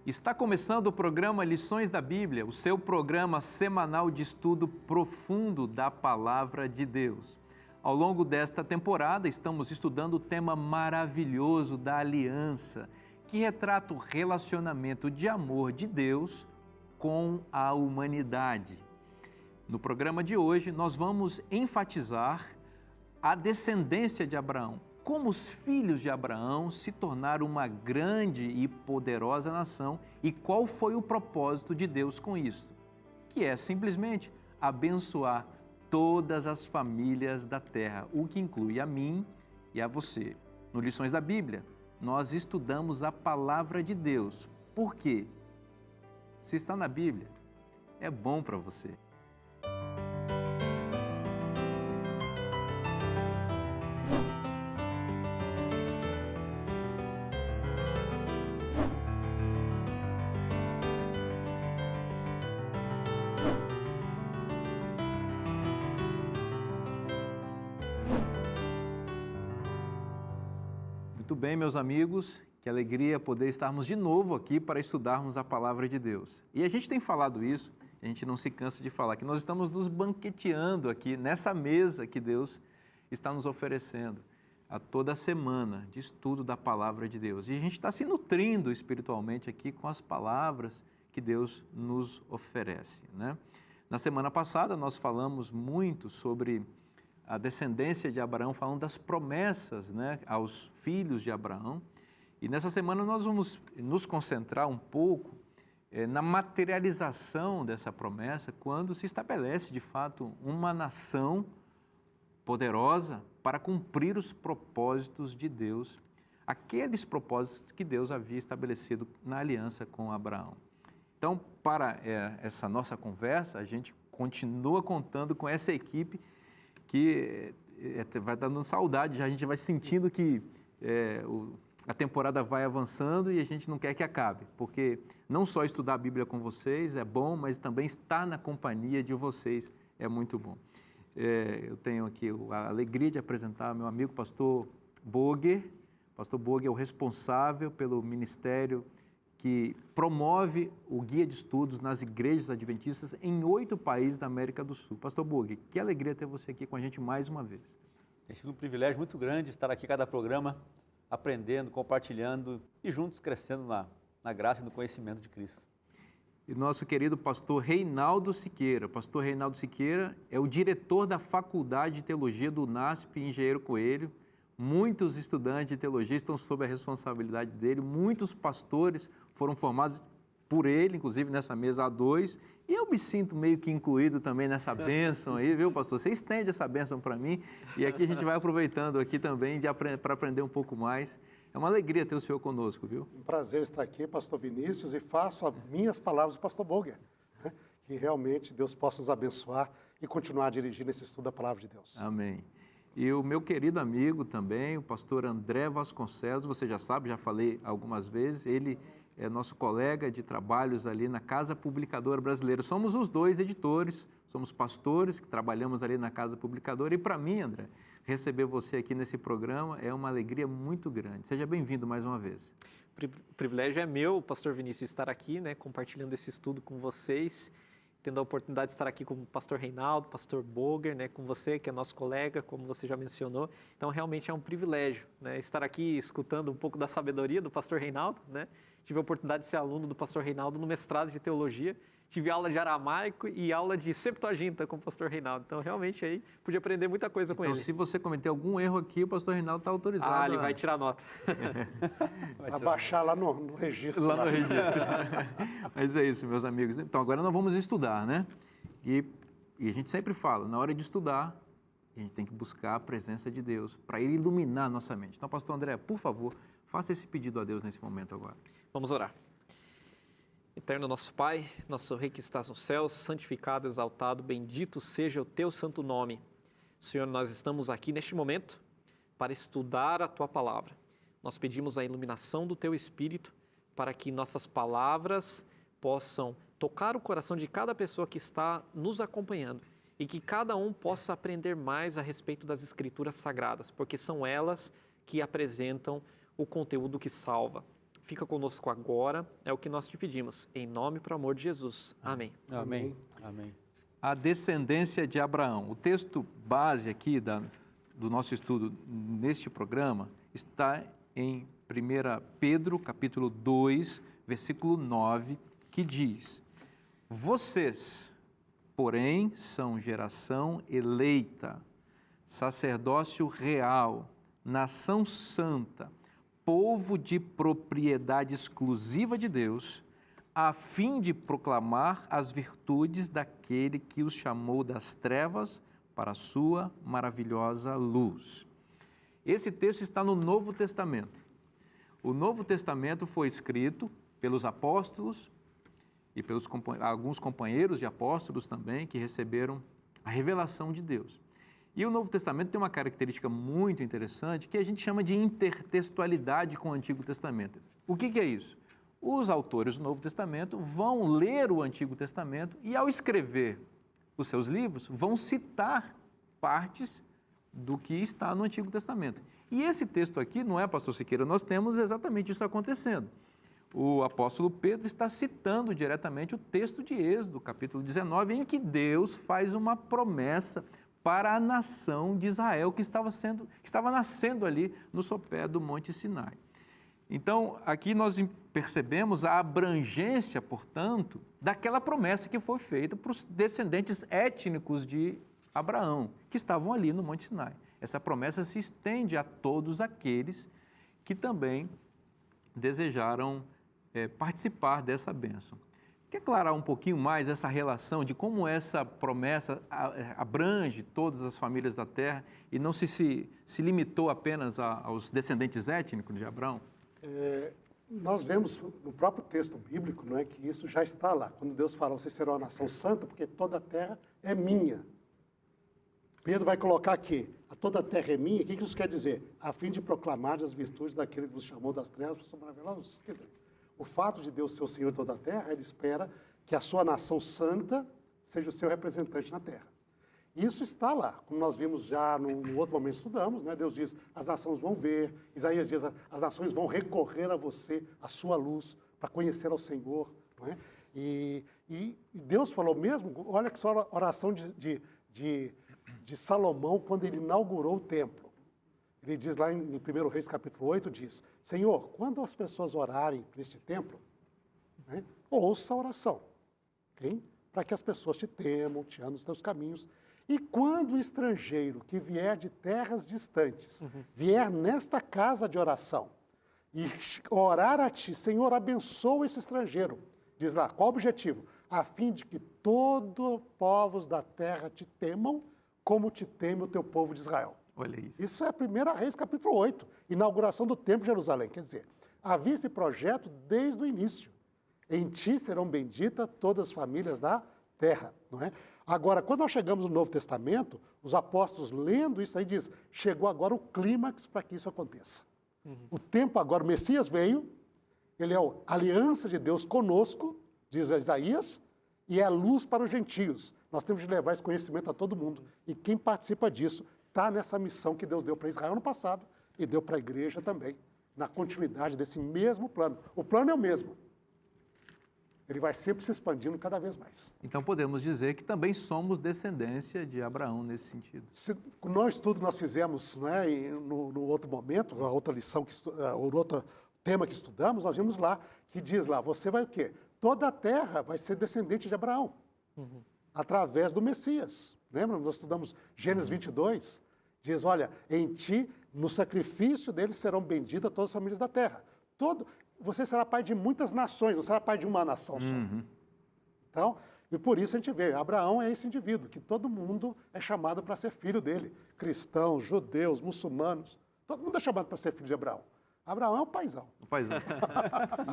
Está começando o programa Lições da Bíblia, o seu programa semanal de estudo profundo da Palavra de Deus. Ao longo desta temporada, estamos estudando o tema maravilhoso da aliança, que retrata o relacionamento de amor de Deus com a humanidade. No programa de hoje, nós vamos enfatizar a descendência de Abraão, como os filhos de Abraão se tornaram uma grande e poderosa nação e qual foi o propósito de Deus com isso, que é simplesmente abençoar todas as famílias da terra, o que inclui a mim e a você. No Lições da Bíblia, nós estudamos a palavra de Deus. Por quê? Se está na Bíblia, é bom para você. Muito bem, meus amigos, que alegria poder estarmos de novo aqui para estudarmos a Palavra de Deus. E a gente tem falado isso, a gente não se cansa de falar, que nós estamos nos banqueteando aqui nessa mesa que Deus está nos oferecendo a toda semana de estudo da Palavra de Deus. E a gente está se nutrindo espiritualmente aqui com as palavras que Deus nos oferece, né? Na semana passada nós falamos muito sobre a descendência de Abraão, falando das promessas, né, aos filhos de Abraão. E nessa semana nós vamos nos concentrar um pouco na materialização dessa promessa, quando se estabelece, de fato, uma nação poderosa para cumprir os propósitos de Deus, aqueles propósitos que Deus havia estabelecido na aliança com Abraão. Então, para essa nossa conversa, a gente continua contando com essa equipe que vai dando saudade, já a gente vai sentindo que a temporada vai avançando e a gente não quer que acabe, porque não só estudar a Bíblia com vocês é bom, mas também estar na companhia de vocês é muito bom. Eu tenho aqui a alegria de apresentar meu amigo pastor Boger. Pastor Boger é o responsável pelo ministério que promove o guia de estudos nas igrejas adventistas em 8 países da América do Sul. Pastor Boger, que alegria ter você aqui com a gente mais uma vez. Tem sido um privilégio muito grande estar aqui cada programa, aprendendo, compartilhando e juntos crescendo na graça e no conhecimento de Cristo. E nosso querido pastor Reinaldo Siqueira. Pastor Reinaldo Siqueira é o diretor da Faculdade de Teologia do UNASP Engenheiro Coelho. Muitos estudantes de teologia estão sob a responsabilidade dele, muitos pastores foram formados por ele, inclusive nessa mesa A2, e eu me sinto meio que incluído também nessa bênção aí, viu, pastor? Você estende essa bênção para mim, e aqui a gente vai aproveitando aqui também para aprender um pouco mais. É uma alegria ter o senhor conosco, viu? Um prazer estar aqui, pastor Vinícius, e faço as minhas palavras do pastor Boger, né? Que realmente Deus possa nos abençoar e continuar a dirigir nesse estudo da palavra de Deus. Amém. E o meu querido amigo também, o pastor André Vasconcelos, você já sabe, já falei algumas vezes, ele é nosso colega de trabalhos ali na Casa Publicadora Brasileira. Somos os dois editores, somos pastores que trabalhamos ali na Casa Publicadora. E para mim, André, receber você aqui nesse programa é uma alegria muito grande. Seja bem-vindo mais uma vez. O privilégio é meu, pastor Vinícius, estar aqui, né, compartilhando esse estudo com vocês, tendo a oportunidade de estar aqui com o pastor Reinaldo, pastor Boger, né, com você, que é nosso colega, como você já mencionou. Então, realmente é um privilégio, né, estar aqui escutando um pouco da sabedoria do pastor Reinaldo, né. Tive a oportunidade de ser aluno do pastor Reinaldo no mestrado de teologia, tive aula de aramaico e aula de Septuaginta com o pastor Reinaldo. Então, realmente, aí pude aprender muita coisa com ele. Então, se você cometer algum erro aqui, o pastor Reinaldo está autorizado. Ah, ele vai tirar nota. Vai baixar lá no registro. Lá no registro. Mas é isso, meus amigos. Então, agora nós vamos estudar, né? E a gente sempre fala, na hora de estudar, a gente tem que buscar a presença de Deus para Ele iluminar a nossa mente. Então, pastor André, por favor, faça esse pedido a Deus nesse momento agora. Vamos orar. Eterno nosso Pai, nosso Rei que estás nos céus, santificado, exaltado, bendito seja o Teu santo nome. Senhor, nós estamos aqui neste momento para estudar a Tua palavra. Nós pedimos a iluminação do Teu Espírito para que nossas palavras possam tocar o coração de cada pessoa que está nos acompanhando e que cada um possa aprender mais a respeito das Escrituras Sagradas, porque são elas que apresentam o conteúdo que salva. fica conosco agora, é o que nós te pedimos, em nome e para o amor de Jesus. Amém. Amém. Amém. A descendência de Abraão. O texto base aqui do nosso estudo neste programa está em 1 Pedro, capítulo 2, versículo 9, que diz: vocês, porém, são geração eleita, sacerdócio real, nação santa, povo de propriedade exclusiva de Deus, a fim de proclamar as virtudes daquele que os chamou das trevas para a sua maravilhosa luz. Esse texto está no Novo Testamento. O Novo Testamento foi escrito pelos apóstolos e pelos alguns companheiros de apóstolos também que receberam a revelação de Deus. E o Novo Testamento tem uma característica muito interessante que a gente chama de intertextualidade com o Antigo Testamento. O que é isso? Os autores do Novo Testamento vão ler o Antigo Testamento e, ao escrever os seus livros, vão citar partes do que está no Antigo Testamento. E esse texto aqui, não é, pastor Siqueira, nós temos exatamente isso acontecendo. O apóstolo Pedro está citando diretamente o texto de Êxodo, capítulo 19, em que Deus faz uma promessa para a nação de Israel que estava nascendo ali no sopé do Monte Sinai. Então, aqui nós percebemos a abrangência, portanto, daquela promessa que foi feita para os descendentes étnicos de Abraão, que estavam ali no Monte Sinai. Essa promessa se estende a todos aqueles que também desejaram participar dessa bênção. Quer aclarar um pouquinho mais essa relação de como essa promessa abrange todas as famílias da terra e não se limitou apenas aos descendentes étnicos de Abraão? Nós vemos no próprio texto bíblico, não é, que isso já está lá. Quando Deus fala, vocês serão uma nação santa, porque toda a terra é minha. Pedro vai colocar aqui, a toda a terra é minha. O que isso quer dizer? A fim de proclamar as virtudes daquele que vos chamou das trevas para sua maravilhosa luz. Quer dizer, o fato de Deus ser o Senhor de toda a terra, Ele espera que a sua nação santa seja o seu representante na terra. Isso está lá, como nós vimos já no outro momento estudamos, né? Deus diz, as nações vão ver, Isaías diz, as nações vão recorrer a você, a sua luz, para conhecer ao Senhor. Não é? E Deus falou mesmo, olha que só a oração de Salomão, quando ele inaugurou o templo. Ele diz lá em 1 Reis capítulo 8, diz, Senhor, quando as pessoas orarem neste templo, né, ouça a oração, okay? Para que as pessoas te temam, te andem nos teus caminhos. E quando o estrangeiro que vier de terras distantes, vier nesta casa de oração e orar a ti, Senhor, abençoa esse estrangeiro. Diz lá, qual o objetivo? A fim de que todos os povos da terra te temam, como te teme o teu povo de Israel. Olha isso. Isso é 1 Reis capítulo 8, inauguração do Templo de Jerusalém. Quer dizer, havia esse projeto desde o início. Em ti serão benditas todas as famílias da terra, não é? Agora, quando nós chegamos no Novo Testamento, os apóstolos lendo isso aí diz, chegou agora o clímax para que isso aconteça. O tempo agora, o Messias veio, ele é a aliança de Deus conosco, diz Isaías, e é a luz para os gentios. Nós temos de levar esse conhecimento a todo mundo. E quem participa disso está nessa missão que Deus deu para Israel no passado e deu para a igreja também, na continuidade desse mesmo plano. O plano é o mesmo. Ele vai sempre se expandindo cada vez mais. Então podemos dizer que também somos descendência de Abraão nesse sentido. No estudo que nós fizemos, né, no outro momento, a outra lição, o outro tema que estudamos, nós vimos lá, que diz lá, você vai o quê? Toda a terra vai ser descendente de Abraão, através do Messias. Lembra? Nós estudamos Gênesis 22, diz, olha, em ti, no sacrifício deles serão benditas todas as famílias da terra. Você será pai de muitas nações, não será pai de uma nação só. Então, e por isso a gente vê, Abraão é esse indivíduo, que todo mundo é chamado para ser filho dele. Cristãos, judeus, muçulmanos, todo mundo é chamado para ser filho de Abraão. Abraão é o paizão. O paizão.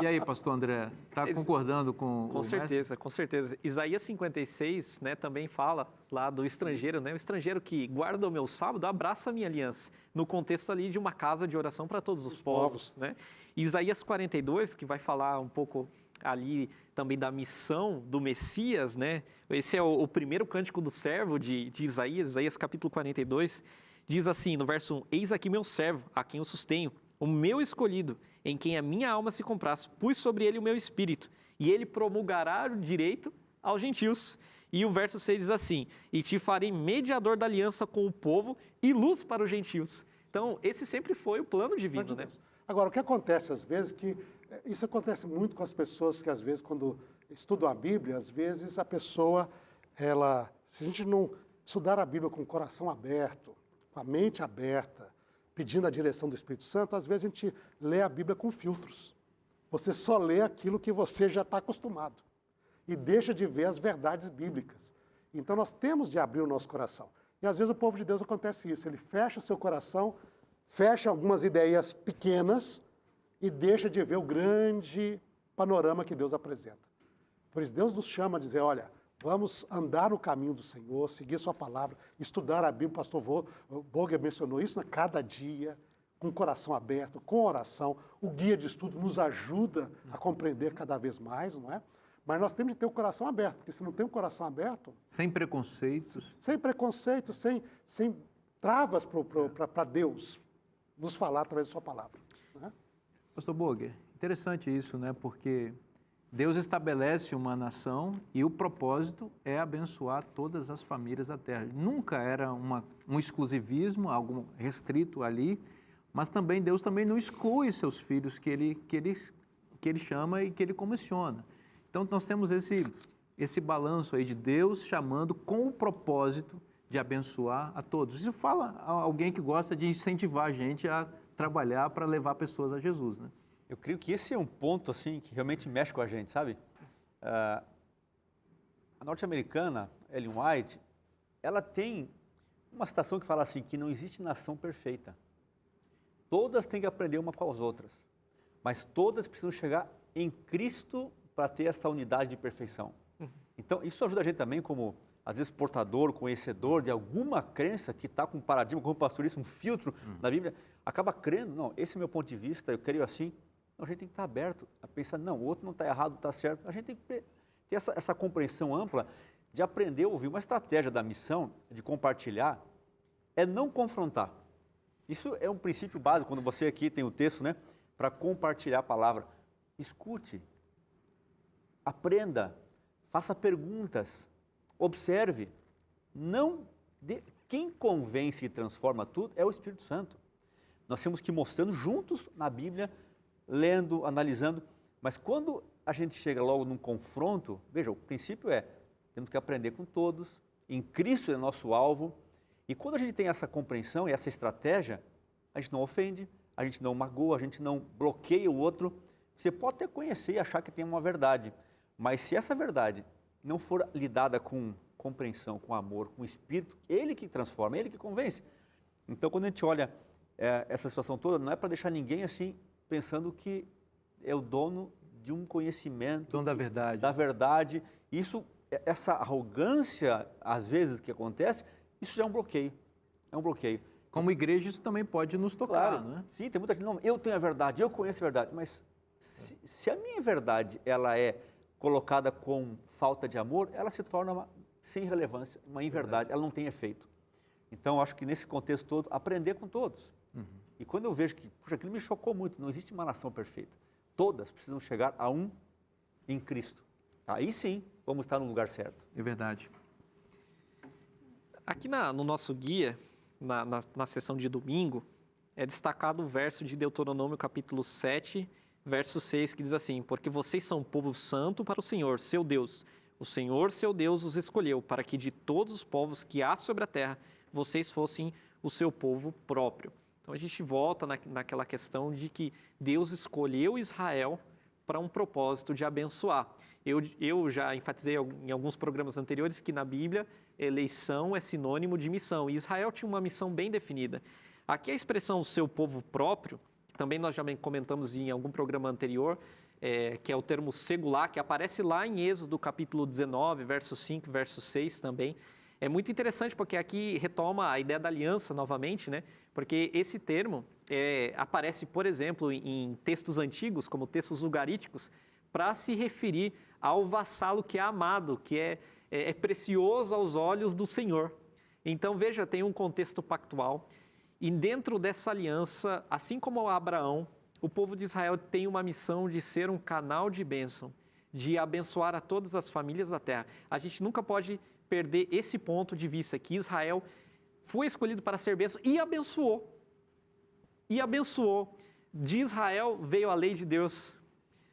E aí, pastor André, está concordando com o certeza, mestre? Com certeza. Isaías 56, né, também fala lá do estrangeiro, né? O estrangeiro que guarda o meu sábado, abraça a minha aliança. No contexto ali de uma casa de oração para todos os povos, né? Isaías 42, que vai falar um pouco ali também da missão do Messias, né? Esse é o primeiro cântico do servo de Isaías, Isaías capítulo 42, diz assim, no verso 1, eis aqui meu servo, a quem eu sustenho, o meu escolhido, em quem a minha alma se compraz, pus sobre ele o meu espírito, e ele promulgará o direito aos gentios. E o verso 6 diz assim: e te farei mediador da aliança com o povo e luz para os gentios. Então, esse sempre foi o plano divino, né? Agora, o que acontece às vezes, que isso acontece muito com as pessoas que às vezes, quando estudam a Bíblia, às vezes a pessoa, se a gente não estudar a Bíblia com o coração aberto, com a mente aberta, pedindo a direção do Espírito Santo, às vezes a gente lê a Bíblia com filtros. Você só lê aquilo que você já está acostumado e deixa de ver as verdades bíblicas. Então nós temos de abrir o nosso coração. E às vezes o povo de Deus acontece isso, ele fecha o seu coração, fecha algumas ideias pequenas e deixa de ver o grande panorama que Deus apresenta. Por isso Deus nos chama a dizer, olha, vamos andar no caminho do Senhor, seguir sua palavra, estudar a Bíblia. O pastor Boger mencionou isso, né? Cada dia, com o coração aberto, com oração. O guia de estudo nos ajuda a compreender cada vez mais, não é? Mas nós temos de ter o coração aberto, porque se não tem o coração aberto... Sem preconceitos. Sem preconceito, sem travas para Deus nos falar através da sua palavra. Né? Pastor Boger, interessante isso, né? Porque Deus estabelece uma nação e o propósito é abençoar todas as famílias da terra. Nunca era um exclusivismo, algo restrito ali, mas também Deus também não exclui seus filhos que ele chama e que ele comissiona. Então nós temos esse balanço aí de Deus chamando com o propósito de abençoar a todos. Isso fala a alguém que gosta de incentivar a gente a trabalhar para levar pessoas a Jesus, né? Eu creio que esse é um ponto assim que realmente mexe com a gente, sabe? A norte-americana, Ellen White, ela tem uma citação que fala assim, que não existe nação perfeita. Todas têm que aprender uma com as outras, mas todas precisam chegar em Cristo para ter essa unidade de perfeição. Então, isso ajuda a gente também como, às vezes, portador, conhecedor de alguma crença que está com um paradigma, como o pastor disse, um filtro na Bíblia, acaba crendo, não, esse é o meu ponto de vista, eu creio assim. Não, a gente tem que estar aberto a pensar, não, o outro não está errado, está certo. A gente tem que ter essa compreensão ampla de aprender a ouvir. Uma estratégia da missão, de compartilhar, é não confrontar. Isso é um princípio básico, quando você aqui tem o texto, né, para compartilhar a palavra. Escute, aprenda, faça perguntas, observe. Quem convence e transforma tudo é o Espírito Santo. Nós temos que ir mostrando juntos na Bíblia, lendo, analisando, mas quando a gente chega logo num confronto, veja, o princípio temos que aprender com todos, em Cristo é nosso alvo, e quando a gente tem essa compreensão e essa estratégia, a gente não ofende, a gente não magoa, a gente não bloqueia o outro. Você pode até conhecer e achar que tem uma verdade, mas se essa verdade não for lidada com compreensão, com amor, com o Espírito, ele que transforma, ele que convence. Então, quando a gente olha essa situação toda, não é para deixar ninguém assim, pensando que é o dono de um conhecimento. Dono da verdade. Da verdade. Essa arrogância, às vezes, que acontece, isso já é um bloqueio. É um bloqueio. Como igreja, isso também pode nos tocar, Claro, não é? sim, tem muita gente, não, eu tenho a verdade, eu conheço a verdade, mas se a minha verdade, ela é colocada com falta de amor, ela se torna sem relevância, uma inverdade, ela não tem efeito. Então, acho que nesse contexto todo, aprender com todos. E quando eu vejo que, puxa, aquilo me chocou muito, não existe uma nação perfeita. Todas precisam chegar a um em Cristo. Aí sim, vamos estar no lugar certo. É verdade. Aqui no nosso guia, na sessão de domingo, é destacado o verso de Deuteronômio capítulo 7, verso 6, que diz assim: porque vocês são povo santo para o Senhor, seu Deus. O Senhor, seu Deus, os escolheu para que de todos os povos que há sobre a terra, vocês fossem o seu povo próprio. Então a gente volta naquela questão de que Deus escolheu Israel para um propósito de abençoar. Eu já enfatizei em alguns programas anteriores que na Bíblia eleição é sinônimo de missão, e Israel tinha uma missão bem definida. Aqui a expressão seu povo próprio, que também nós já comentamos em algum programa anterior, que é o termo segular, que aparece lá em Êxodo capítulo 19, verso 5, verso 6 também. É muito interessante porque aqui retoma a ideia da aliança novamente, né? Porque esse termo aparece, por exemplo, em textos antigos, como textos ugaríticos, para se referir ao vassalo que é amado, que é precioso aos olhos do Senhor. Então, veja, tem um contexto pactual, e dentro dessa aliança, assim como Abraão O povo de Israel tem uma missão de ser um canal de bênção, de abençoar a todas as famílias da terra. A gente nunca pode perder esse ponto de vista, que Israel foi escolhido para ser bênção e abençoou. E abençoou. De Israel veio a lei de Deus.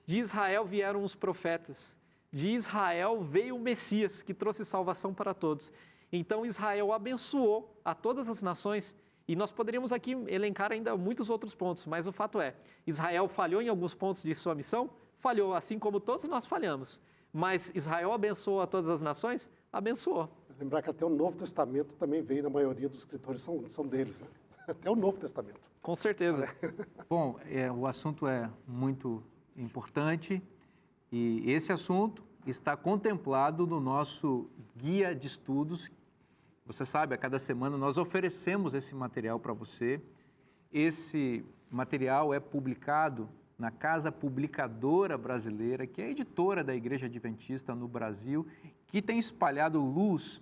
De Israel vieram os profetas. De Israel veio o Messias, que trouxe salvação para todos. Então Israel abençoou a todas as nações. E nós poderíamos aqui elencar ainda muitos outros pontos, mas o fato é, Israel falhou em alguns pontos de sua missão? Falhou, assim como todos nós falhamos. Mas Israel abençoou a todas as nações? Abençoou. Lembrar que até o Novo Testamento também veio, na maioria dos escritores são deles, né? Até o Novo Testamento. Com certeza. Bom, o assunto é muito importante e esse assunto está contemplado no nosso guia de estudos. Você sabe, a cada semana nós oferecemos esse material para você. Esse material é publicado na Casa Publicadora Brasileira, que é a editora da Igreja Adventista no Brasil, que tem espalhado luz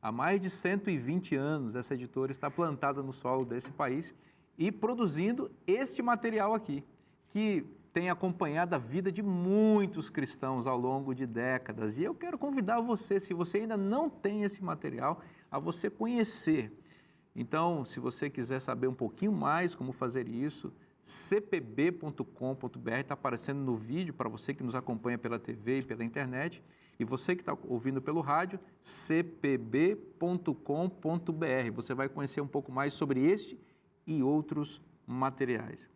há mais de 120 anos. Essa editora está plantada no solo desse país e produzindo este material aqui, que tem acompanhado a vida de muitos cristãos ao longo de décadas. E eu quero convidar você, se você ainda não tem esse material, a você conhecer. Então, se você quiser saber um pouquinho mais como fazer isso, cpb.com.br está aparecendo no vídeo para você que nos acompanha pela TV e pela internet. E você que está ouvindo pelo rádio, cpb.com.br. Você vai conhecer um pouco mais sobre este e outros materiais.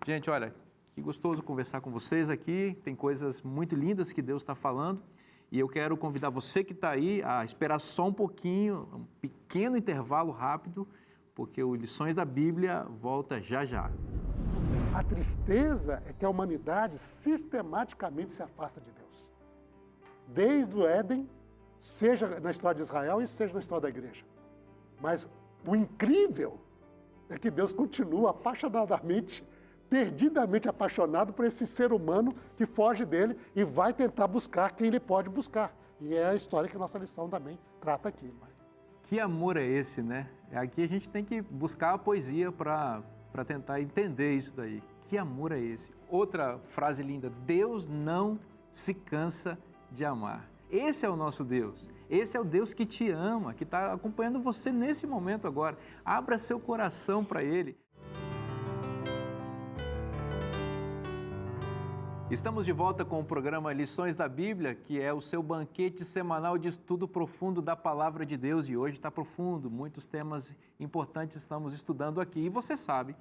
Gente, olha, que gostoso conversar com vocês aqui. Tem coisas muito lindas que Deus está falando. E eu quero convidar você que está aí a esperar só um pouquinho, um pequeno intervalo rápido, porque o Lições da Bíblia volta já já. A tristeza é que a humanidade sistematicamente se afasta de Deus. Desde o Éden, seja na história de Israel e seja na história da igreja. Mas o incrível é que Deus continua apaixonadamente, perdidamente apaixonado por esse ser humano que foge dele e vai tentar buscar quem ele pode buscar. E é a história que a nossa lição também trata aqui. Que amor é esse, né? Aqui a gente tem que buscar a poesia para tentar entender isso daí. Que amor é esse? Outra frase linda, Deus não se cansa de amar. Esse é o nosso Deus. Esse é o Deus que te ama, que está acompanhando você nesse momento agora. Abra seu coração para Ele. Estamos de volta com o programa Lições da Bíblia, que é o seu banquete semanal de estudo profundo da Palavra de Deus. E hoje está profundo, muitos temas importantes estamos estudando aqui. E você sabe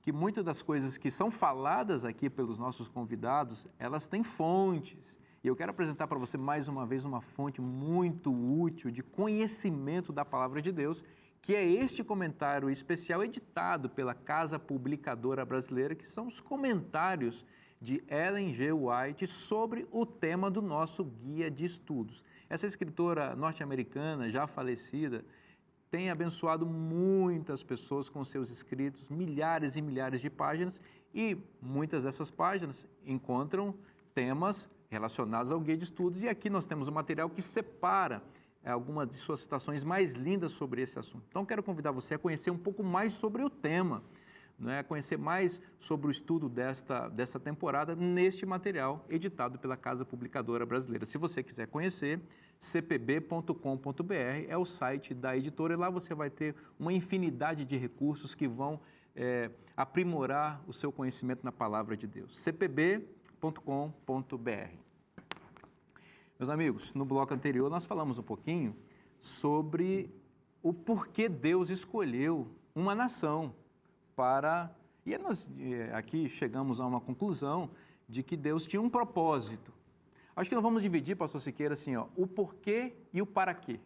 que muitas das coisas que são faladas aqui pelos nossos convidados, elas têm fontes. E eu quero apresentar para você mais uma vez uma fonte muito útil de conhecimento da Palavra de Deus, que é este comentário especial editado pela Casa Publicadora Brasileira, que são os comentários de Ellen G. White sobre o tema do nosso guia de estudos. Essa escritora norte-americana, já falecida, tem abençoado muitas pessoas com seus escritos, milhares e milhares de páginas, e muitas dessas páginas encontram temas relacionados ao guia de estudos, e aqui nós temos um material que separa algumas de suas citações mais lindas sobre esse assunto. Então, quero convidar você a conhecer um pouco mais sobre o tema, né, conhecer mais sobre o estudo desta temporada neste material editado pela Casa Publicadora Brasileira. Se você quiser conhecer, cpb.com.br é o site da editora e lá você vai ter uma infinidade de recursos que vão aprimorar o seu conhecimento na Palavra de Deus. cpb.com.br. Meus amigos, no bloco anterior nós falamos um pouquinho sobre o porquê Deus escolheu uma nação para... E nós aqui chegamos a uma conclusão de que Deus tinha um propósito. Acho que nós vamos dividir, pastor Siqueira, assim, ó, o porquê e o para quê.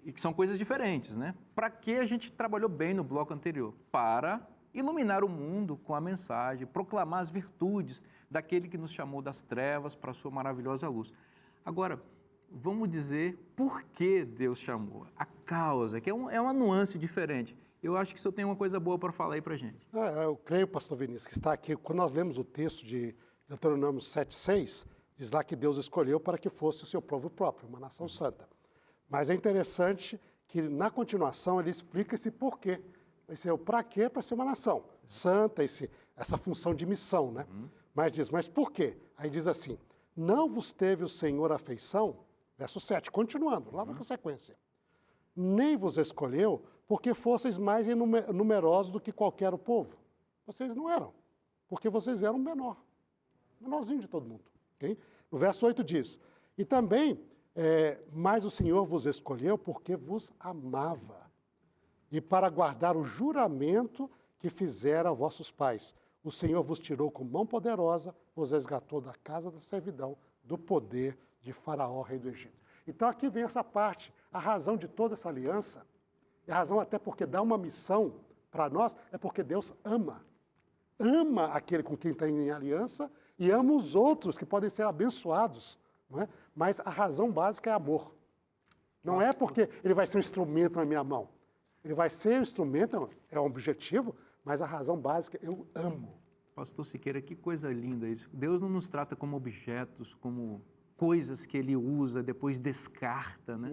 E que são coisas diferentes, né? Para quê a gente trabalhou bem no bloco anterior? Para iluminar o mundo com a mensagem, proclamar as virtudes daquele que nos chamou das trevas para a sua maravilhosa luz. Agora, vamos dizer por que Deus chamou, a causa, que é uma nuance diferente. Eu acho que o senhor tem uma coisa boa para falar aí para a gente. Eu creio, pastor Vinícius, que está aqui, quando nós lemos o texto de Deuteronômio 7,6, diz lá que Deus escolheu para que fosse o seu povo próprio, uma nação santa. Mas é interessante que, na continuação, ele explica esse porquê. Esse é o para quê? Para ser uma nação santa, essa função de missão, né? Mas diz, mas por quê? Aí diz assim, não vos teve o Senhor afeição, verso 7, continuando, lá na sequência, nem vos escolheu, porque fosseis mais numerosos do que qualquer povo. Vocês não eram, porque vocês eram menorzinho de todo mundo. Okay? No verso 8 diz, e também, mas o Senhor vos escolheu porque vos amava, e para guardar o juramento que fizera a vossos pais. O Senhor vos tirou com mão poderosa, vos resgatou da casa da servidão, do poder de Faraó, rei do Egito. Então aqui vem essa parte, a razão de toda essa aliança, e a razão até porque dá uma missão para nós, é porque Deus ama. Ama aquele com quem está em aliança e ama os outros que podem ser abençoados. Não é? Mas a razão básica é amor. Não é porque ele vai ser um instrumento na minha mão. Ele vai ser um instrumento, é um objetivo, mas a razão básica é eu amo. Pastor Siqueira, que coisa linda isso. Deus não nos trata como objetos, como coisas que ele usa, depois descarta, né?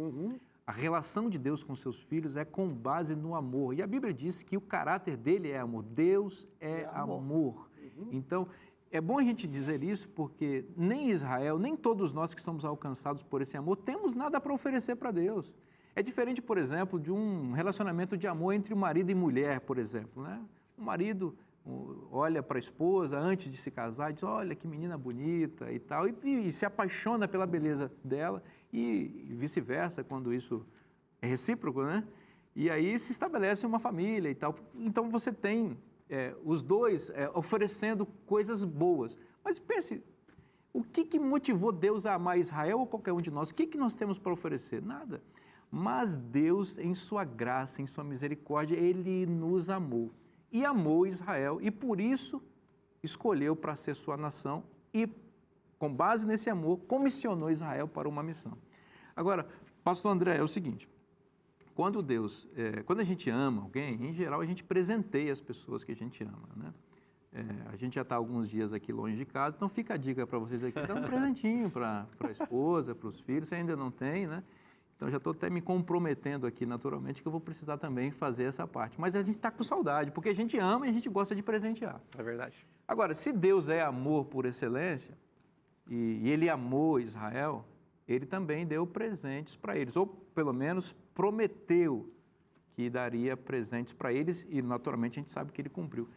A relação de Deus com seus filhos é com base no amor. E a Bíblia diz que o caráter dele é amor. Deus é amor. Então, é bom a gente dizer isso porque nem Israel, nem todos nós que somos alcançados por esse amor, temos nada para oferecer para Deus. É diferente, por exemplo, de um relacionamento de amor entre marido e mulher, por exemplo, né? O marido olha para a esposa antes de se casar e diz, olha que menina bonita e tal, e se apaixona pela beleza dela e vice-versa, quando isso é recíproco, né? E aí se estabelece uma família e tal. Então você tem os dois oferecendo coisas boas. Mas pense, o que motivou Deus a amar Israel ou qualquer um de nós? O que nós temos para oferecer? Nada. Mas Deus, em sua graça, em sua misericórdia, Ele nos amou. E amou Israel, e por isso escolheu para ser sua nação e, com base nesse amor, comissionou Israel para uma missão. Agora, pastor André, é o seguinte, quando a gente ama alguém, em geral a gente presenteia as pessoas que a gente ama, né? A gente já está alguns dias aqui longe de casa, então fica a dica para vocês aqui, dá um presentinho para a esposa, para os filhos, se ainda não tem, né? Então, já estou até me comprometendo aqui, naturalmente, que eu vou precisar também fazer essa parte. Mas a gente está com saudade, porque a gente ama e a gente gosta de presentear. É verdade. Agora, se Deus é amor por excelência, e Ele amou Israel, Ele também deu presentes para eles, ou pelo menos prometeu que daria presentes para eles, e naturalmente a gente sabe que Ele cumpriu.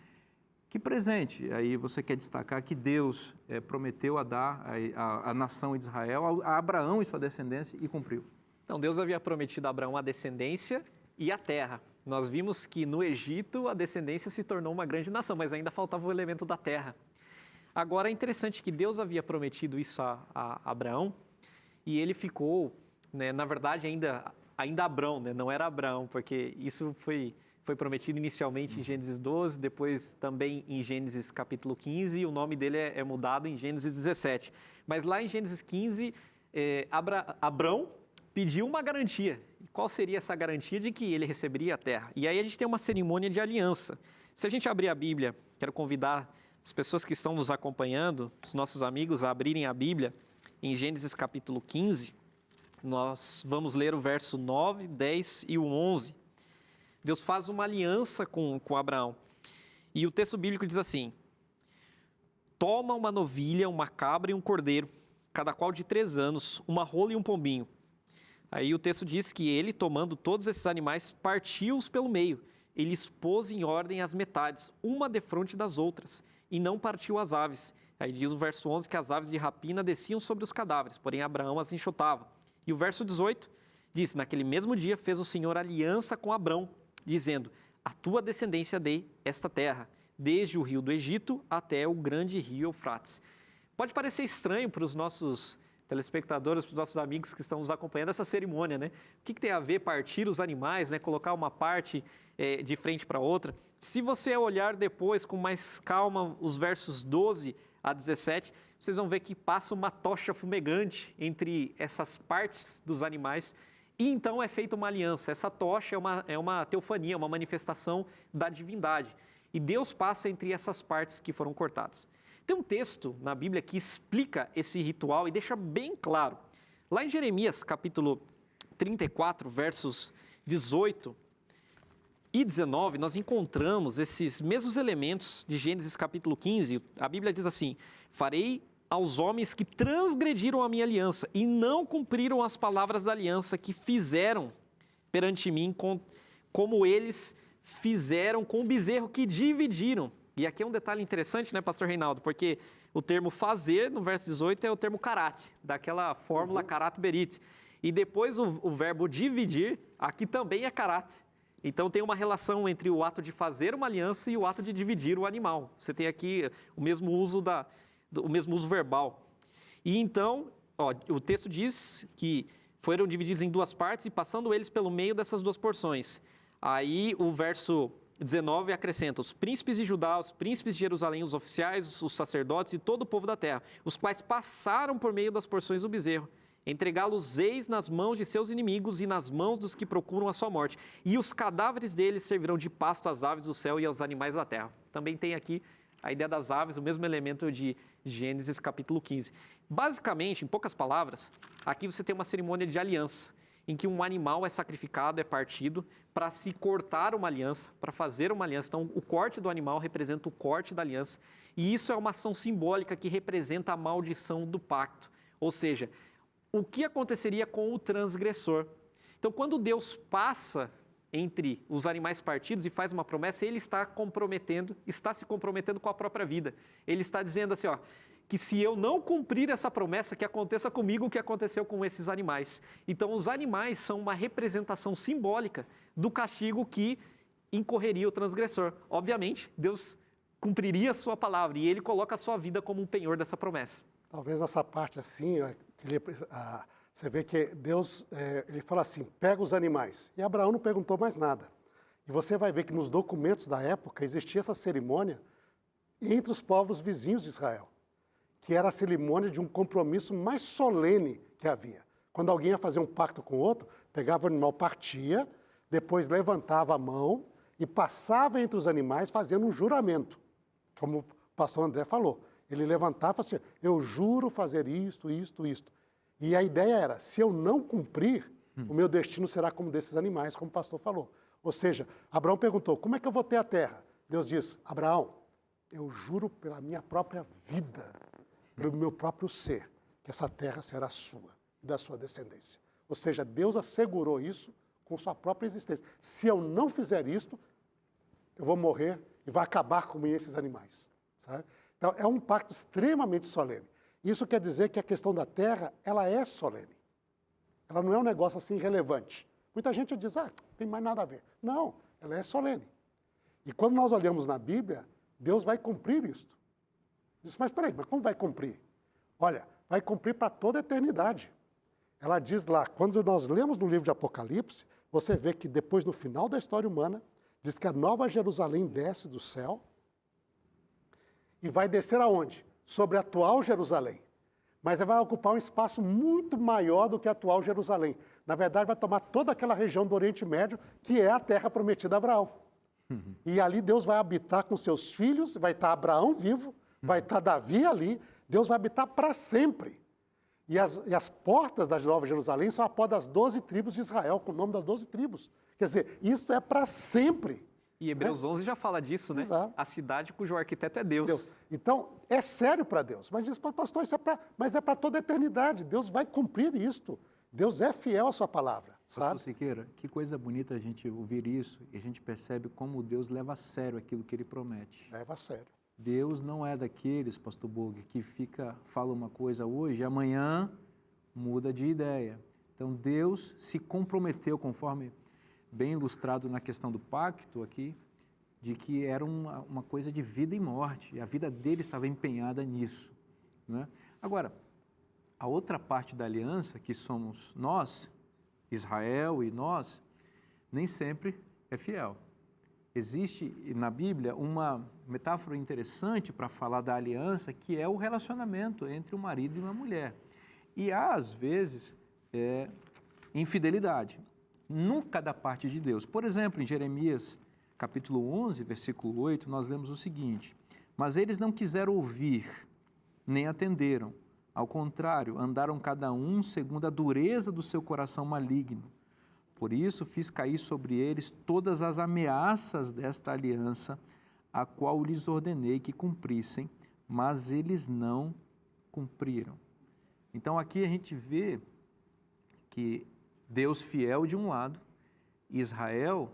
Que presente aí você quer destacar que Deus prometeu a dar à nação de Israel, a Abraão e sua descendência, e cumpriu? Então, Deus havia prometido a Abraão a descendência e a terra. Nós vimos que no Egito a descendência se tornou uma grande nação, mas ainda faltava o elemento da terra. Agora é interessante que Deus havia prometido isso a Abraão e ele ficou, né, na verdade ainda Abrão, né, não era Abraão, porque isso foi prometido inicialmente em Gênesis 12, depois também em Gênesis capítulo 15, e o nome dele é mudado em Gênesis 17. Mas lá em Gênesis 15, Abrão pediu uma garantia. E qual seria essa garantia de que ele receberia a terra? E aí a gente tem uma cerimônia de aliança. Se a gente abrir a Bíblia, quero convidar as pessoas que estão nos acompanhando, os nossos amigos, a abrirem a Bíblia em Gênesis capítulo 15. Nós vamos ler o verso 9, 10 e o 11. Deus faz uma aliança com Abraão. E o texto bíblico diz assim: toma uma novilha, uma cabra e um cordeiro, cada qual de 3 anos, uma rola e um pombinho. Aí o texto diz que ele, tomando todos esses animais, partiu-os pelo meio. Ele expôs em ordem as metades, uma defronte das outras, e não partiu as aves. Aí diz o verso 11 que as aves de rapina desciam sobre os cadáveres, porém Abraão as enxotava. E o verso 18 diz: naquele mesmo dia fez o Senhor aliança com Abrão, dizendo: a tua descendência dei esta terra, desde o rio do Egito até o grande rio Eufrates. Pode parecer estranho para os nossos telespectadores, para os nossos amigos que estão nos acompanhando essa cerimônia, né? O que tem a ver partir os animais, né? Colocar uma parte de frente para outra? Se você olhar depois com mais calma os versos 12 a 17, vocês vão ver que passa uma tocha fumegante entre essas partes dos animais e então é feita uma aliança. Essa tocha é uma teofania, uma manifestação da divindade. E Deus passa entre essas partes que foram cortadas. Tem um texto na Bíblia que explica esse ritual e deixa bem claro. Lá em Jeremias, capítulo 34, versos 18 e 19, nós encontramos esses mesmos elementos de Gênesis capítulo 15. A Bíblia diz assim: farei aos homens que transgrediram a minha aliança e não cumpriram as palavras da aliança que fizeram perante mim, como eles fizeram com o bezerro que dividiram. E aqui é um detalhe interessante, né, pastor Reinaldo? Porque o termo fazer, no verso 18, é o termo karate, daquela fórmula karate berit. E depois o verbo dividir, aqui também é karate. Então tem uma relação entre o ato de fazer uma aliança e o ato de dividir o animal. Você tem aqui o mesmo uso, o mesmo uso verbal. E então, o texto diz que foram divididos em duas partes e passando eles pelo meio dessas duas porções. Aí o verso 19 acrescenta: os príncipes de Judá, os príncipes de Jerusalém, os oficiais, os sacerdotes e todo o povo da terra, os quais passaram por meio das porções do bezerro. Entregá-los-eis nas mãos de seus inimigos e nas mãos dos que procuram a sua morte. E os cadáveres deles servirão de pasto às aves do céu e aos animais da terra. Também tem aqui a ideia das aves, o mesmo elemento de Gênesis capítulo 15. Basicamente, em poucas palavras, aqui você tem uma cerimônia de aliança, em que um animal é sacrificado, é partido, para se cortar uma aliança, para fazer uma aliança. Então, o corte do animal representa o corte da aliança. E isso é uma ação simbólica que representa a maldição do pacto. Ou seja, o que aconteceria com o transgressor. Então, quando Deus passa entre os animais partidos e faz uma promessa, ele está se comprometendo com a própria vida. Ele está dizendo assim, que se eu não cumprir essa promessa, que aconteça comigo o que aconteceu com esses animais. Então, os animais são uma representação simbólica do castigo que incorreria o transgressor. Obviamente, Deus cumpriria a sua palavra e ele coloca a sua vida como um penhor dessa promessa. Talvez essa parte assim, você vê que Deus, ele fala assim, pega os animais. E Abraão não perguntou mais nada. E você vai ver que nos documentos da época existia essa cerimônia entre os povos vizinhos de Israel, que era a cerimônia de um compromisso mais solene que havia. Quando alguém ia fazer um pacto com o outro, pegava o animal, partia, depois levantava a mão e passava entre os animais fazendo um juramento, como o pastor André falou. Ele levantava assim, eu juro fazer isto. E a ideia era, se eu não cumprir, o meu destino será como desses animais, como o pastor falou. Ou seja, Abraão perguntou, como é que eu vou ter a terra? Deus diz, Abraão, eu juro pela minha própria vida, pelo meu próprio ser, que essa terra será sua e da sua descendência. Ou seja, Deus assegurou isso com sua própria existência. Se eu não fizer isto, eu vou morrer e vai acabar com esses animais. Sabe? Então, é um pacto extremamente solene. Isso quer dizer que a questão da terra, ela é solene. Ela não é um negócio assim irrelevante. Muita gente diz, não tem mais nada a ver. Não, ela é solene. E quando nós olhamos na Bíblia, Deus vai cumprir isto. Diz, mas peraí, mas como vai cumprir? Olha, vai cumprir para toda a eternidade. Ela diz lá, quando nós lemos no livro de Apocalipse, você vê que depois, no final da história humana, diz que a nova Jerusalém desce do céu e vai descer aonde? Sobre a atual Jerusalém. Mas ela vai ocupar um espaço muito maior do que a atual Jerusalém. Na verdade, vai tomar toda aquela região do Oriente Médio, que é a terra prometida a Abraão. E ali Deus vai habitar com seus filhos, vai estar Abraão vivo, vai estar Davi ali, Deus vai habitar para sempre. E as portas da Nova Jerusalém são a porta das 12 tribos de Israel, com o nome das 12 tribos. Quer dizer, isso é para sempre. E Hebreus 11 já fala disso, né? Exato. A cidade cujo arquiteto é Deus. Então, é sério para Deus. Mas diz, pastor, isso mas é para toda a eternidade. Deus vai cumprir isto. Deus é fiel à sua palavra, sabe? Pastor Siqueira, que coisa bonita a gente ouvir isso e a gente percebe como Deus leva a sério aquilo que Ele promete. Leva a sério. Deus não é daqueles, pastor Bogue, que fala uma coisa hoje e amanhã muda de ideia. Então, Deus se comprometeu, conforme bem ilustrado na questão do pacto aqui, de que era uma coisa de vida e morte, e a vida dele estava empenhada nisso. Né? Agora, a outra parte da aliança, que somos nós, Israel e nós, nem sempre é fiel. Existe na Bíblia uma metáfora interessante para falar da aliança, que é o relacionamento entre um marido e uma mulher. E há, às vezes, infidelidade. Nunca da parte de Deus. Por exemplo, em Jeremias, capítulo 11, versículo 8, nós lemos o seguinte: mas eles não quiseram ouvir, nem atenderam. Ao contrário, andaram cada um segundo a dureza do seu coração maligno. Por isso fiz cair sobre eles todas as ameaças desta aliança, a qual lhes ordenei que cumprissem, mas eles não cumpriram. Então aqui a gente vê que Deus fiel de um lado, Israel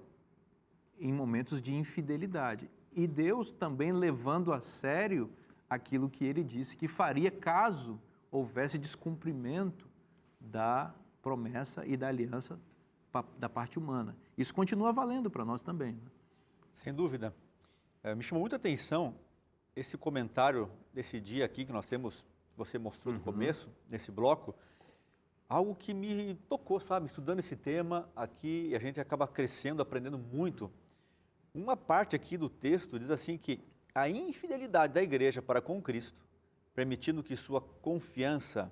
em momentos de infidelidade. E Deus também levando a sério aquilo que ele disse que faria caso houvesse descumprimento da promessa e da aliança da parte humana. Isso continua valendo para nós também. Né? Sem dúvida. Me chamou muita atenção esse comentário desse dia aqui que nós temos, que você mostrou no começo, nesse bloco, algo que me tocou, sabe? Estudando esse tema aqui, a gente acaba crescendo, aprendendo muito. Uma parte aqui do texto diz assim que a infidelidade da igreja para com Cristo, permitindo que sua confiança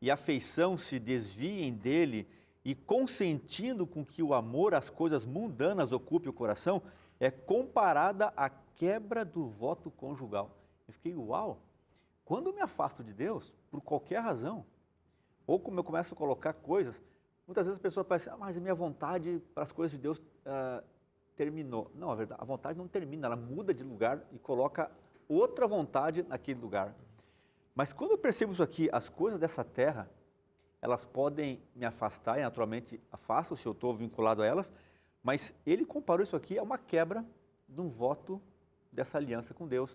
e afeição se desviem dele e consentindo com que o amor às coisas mundanas ocupe o coração, é comparada à quebra do voto conjugal. Eu fiquei, uau! Quando eu me afasto de Deus, por qualquer razão, ou como eu começo a colocar coisas, muitas vezes a pessoa pensa, mas a minha vontade para as coisas de Deus terminou. Não, a verdade, a vontade não termina, ela muda de lugar e coloca outra vontade naquele lugar. Mas quando eu percebo isso aqui, as coisas dessa terra, elas podem me afastar, e naturalmente afastam se eu estou vinculado a elas, mas ele comparou isso aqui a uma quebra de um voto dessa aliança com Deus.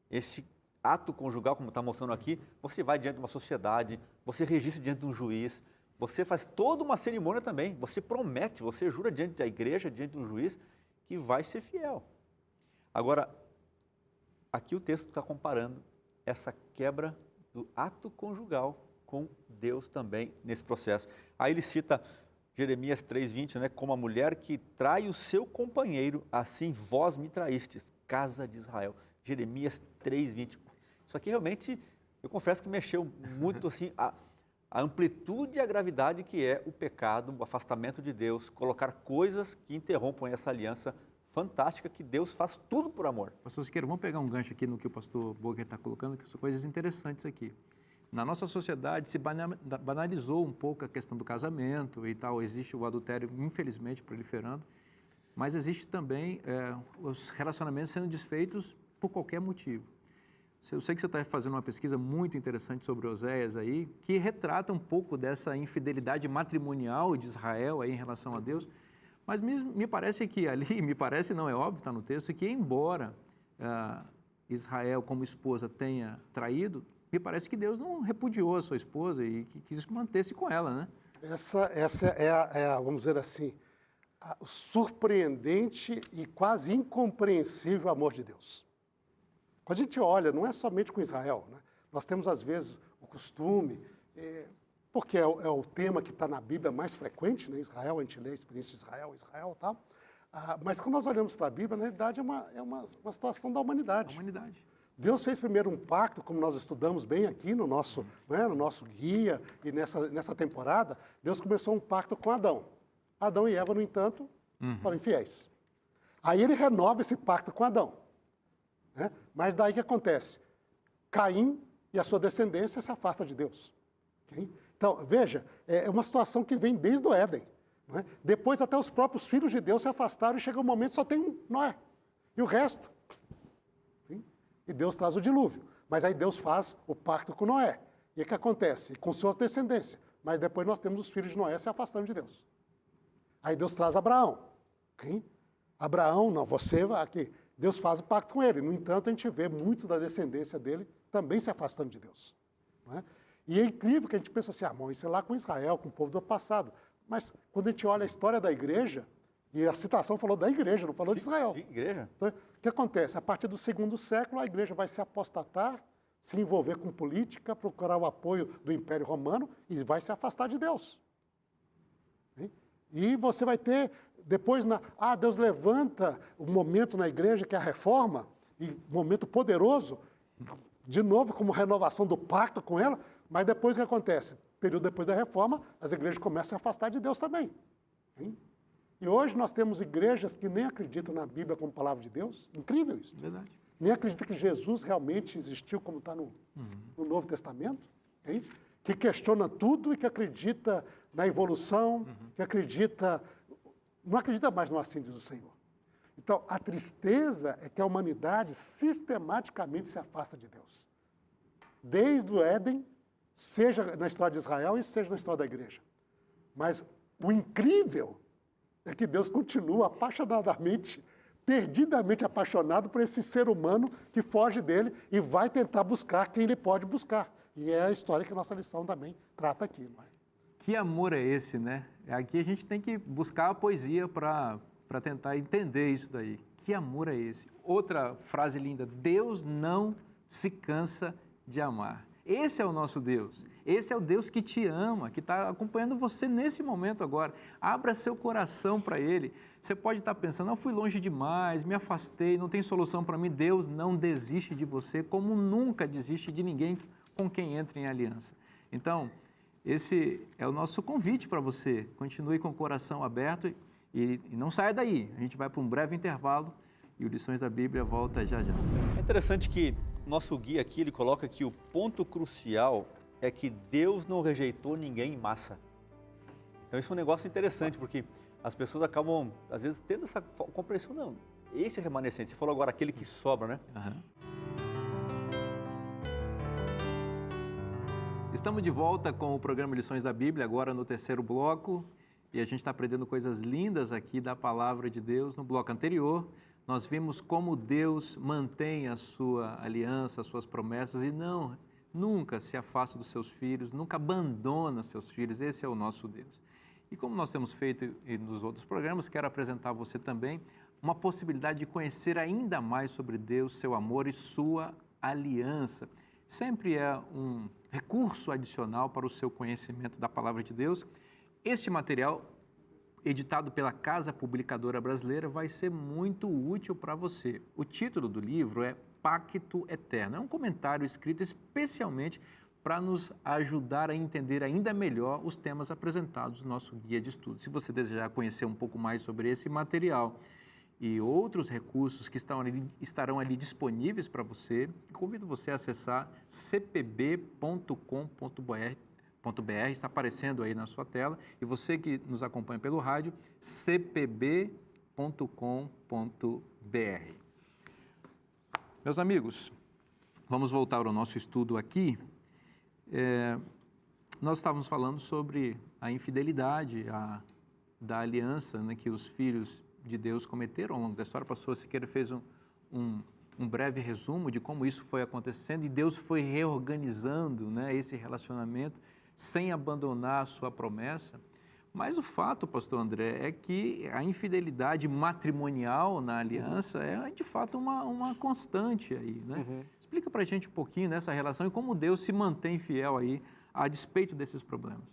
Esse ato conjugal, como está mostrando aqui, você vai diante de uma sociedade, você registra diante de um juiz, você faz toda uma cerimônia também, você promete, você jura diante da igreja, diante de um juiz, que vai ser fiel. Agora, aqui o texto está comparando essa quebra do ato conjugal com Deus também nesse processo. Aí ele cita Jeremias 3,20, né? Como a mulher que trai o seu companheiro, assim vós me traístes, casa de Israel. Jeremias 3,20. Isso aqui realmente, eu confesso que mexeu muito assim, a amplitude e a gravidade que é o pecado, o afastamento de Deus, colocar coisas que interrompam essa aliança fantástica que Deus faz tudo por amor. Pastor Siqueira, vamos pegar um gancho aqui no que o pastor Boger está colocando, que são coisas interessantes aqui. Na nossa sociedade se banalizou um pouco a questão do casamento e tal, existe o adultério, infelizmente, proliferando, mas existe também os relacionamentos sendo desfeitos por qualquer motivo. Eu sei que você está fazendo uma pesquisa muito interessante sobre Oséias aí, que retrata um pouco dessa infidelidade matrimonial de Israel aí em relação a Deus, mas me parece que ali, me parece, não é óbvio, está no texto, que embora Israel como esposa tenha traído, me parece que Deus não repudiou a sua esposa e que quis manter-se com ela, né? Essa é vamos dizer assim, o surpreendente e quase incompreensível amor de Deus. Quando a gente olha, não é somente com Israel, né? Nós temos às vezes o costume, porque é o tema que está na Bíblia mais frequente, né? Israel, a gente lê a experiência de Israel e tal, mas quando nós olhamos para a Bíblia, na realidade é uma situação da humanidade. A humanidade. Deus fez primeiro um pacto, como nós estudamos bem aqui no nosso guia e nessa temporada, Deus começou um pacto com Adão. Adão e Eva, no entanto, foram infiéis. Aí ele renova esse pacto com Adão. Né? Mas daí o que acontece? Caim e a sua descendência se afastam de Deus. Okay? Então, veja, é uma situação que vem desde o Éden. Né? Depois até os próprios filhos de Deus se afastaram e chega um momento que só tem Noé. E o resto... E Deus traz o dilúvio. Mas aí Deus faz o pacto com Noé. E o que acontece? Com sua descendência. Mas depois nós temos os filhos de Noé se afastando de Deus. Aí Deus traz Abraão. Okay? Abraão, não, você vai aqui. Deus faz o pacto com ele. No entanto, a gente vê muitos da descendência dele também se afastando de Deus. Não é? E é incrível que a gente pensa assim, isso é lá com Israel, com o povo do passado. Mas quando a gente olha a história da igreja, e a citação falou da igreja, não falou de Israel. Igreja. Então, o que acontece? A partir do 2º século, a igreja vai se apostatar, se envolver com política, procurar o apoio do Império Romano e vai se afastar de Deus. E você vai ter, depois, Deus levanta o momento na igreja, que é a reforma, e um momento poderoso, de novo, como renovação do pacto com ela, mas depois o que acontece? Período depois da reforma, as igrejas começam a se afastar de Deus também. E hoje nós temos igrejas que nem acreditam na Bíblia como palavra de Deus. Incrível isso. Verdade. Nem acreditam que Jesus realmente existiu como está no Novo Testamento. Hein? Que questiona tudo e que acredita na evolução, que acredita não acredita mais no assim diz o Senhor. Então, a tristeza é que a humanidade sistematicamente se afasta de Deus. Desde o Éden, seja na história de Israel e seja na história da igreja. Mas o incrível é que Deus continua apaixonadamente, perdidamente apaixonado por esse ser humano que foge dele e vai tentar buscar quem ele pode buscar. E é a história que a nossa lição também trata aqui. Não é? Que amor é esse, né? Aqui a gente tem que buscar a poesia para tentar entender isso daí. Que amor é esse? Outra frase linda, Deus não se cansa de amar. Esse é o nosso Deus. Esse é o Deus que te ama, que está acompanhando você nesse momento agora. Abra seu coração para Ele. Você pode estar pensando, eu fui longe demais, me afastei, não tem solução para mim. Deus não desiste de você, como nunca desiste de ninguém com quem entra em aliança. Então, esse é o nosso convite para você. Continue com o coração aberto e não saia daí. A gente vai para um breve intervalo e o Lições da Bíblia volta já já. É interessante que nosso guia aqui, ele coloca que o ponto crucial é que Deus não rejeitou ninguém em massa. Então isso é um negócio interessante, porque as pessoas acabam, às vezes, tendo essa compreensão, não, esse é remanescente. Você falou agora aquele que sobra, né? Uhum. Estamos de volta com o programa Lições da Bíblia, agora no terceiro bloco, e a gente está aprendendo coisas lindas aqui da Palavra de Deus. No bloco anterior, nós vimos como Deus mantém a sua aliança, as suas promessas e nunca se afasta dos seus filhos, nunca abandona seus filhos. Esse é o nosso Deus. E como nós temos feito nos outros programas, quero apresentar a você também uma possibilidade de conhecer ainda mais sobre Deus, seu amor e sua aliança. Sempre é um recurso adicional para o seu conhecimento da Palavra de Deus. Este material, editado pela Casa Publicadora Brasileira, vai ser muito útil para você. O título do livro é Pacto Eterno. É um comentário escrito especialmente para nos ajudar a entender ainda melhor os temas apresentados no nosso guia de estudo. Se você desejar conhecer um pouco mais sobre esse material e outros recursos que estarão ali disponíveis para você, convido você a acessar cpb.com.br, está aparecendo aí na sua tela, e você que nos acompanha pelo rádio, cpb.com.br. Meus amigos, vamos voltar ao nosso estudo aqui. Nós estávamos falando sobre a infidelidade da aliança, né, que os filhos de Deus cometeram ao longo da história. O pastor Siqueira fez um breve resumo de como isso foi acontecendo e Deus foi reorganizando, né, esse relacionamento sem abandonar a sua promessa. Mas o fato, pastor André, é que a infidelidade matrimonial na aliança é de fato uma constante aí, né? Uhum. Explica para a gente um pouquinho dessa relação e como Deus se mantém fiel aí a despeito desses problemas.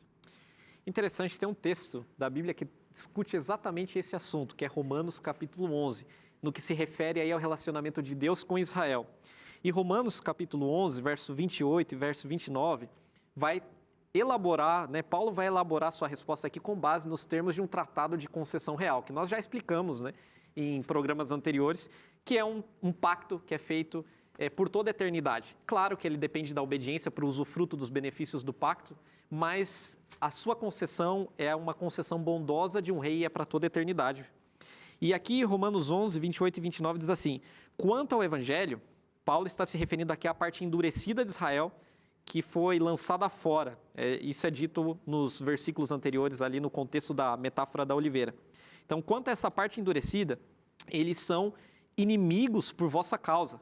Interessante, tem um texto da Bíblia que discute exatamente esse assunto, que é Romanos capítulo 11, no que se refere aí ao relacionamento de Deus com Israel. E Romanos capítulo 11, verso 28 e verso 29, vai elaborar, né, Paulo vai elaborar sua resposta aqui com base nos termos de um tratado de concessão real, que nós já explicamos, né, em programas anteriores, que é um pacto que é feito por toda a eternidade. Claro que ele depende da obediência para o usufruto dos benefícios do pacto, mas a sua concessão é uma concessão bondosa de um rei e é para toda a eternidade. E aqui, Romanos 11, 28 e 29 diz assim: quanto ao Evangelho, Paulo está se referindo aqui à parte endurecida de Israel, que foi lançada fora. Isso é dito nos versículos anteriores, ali no contexto da metáfora da oliveira. Então, quanto a essa parte endurecida, eles são inimigos por vossa causa.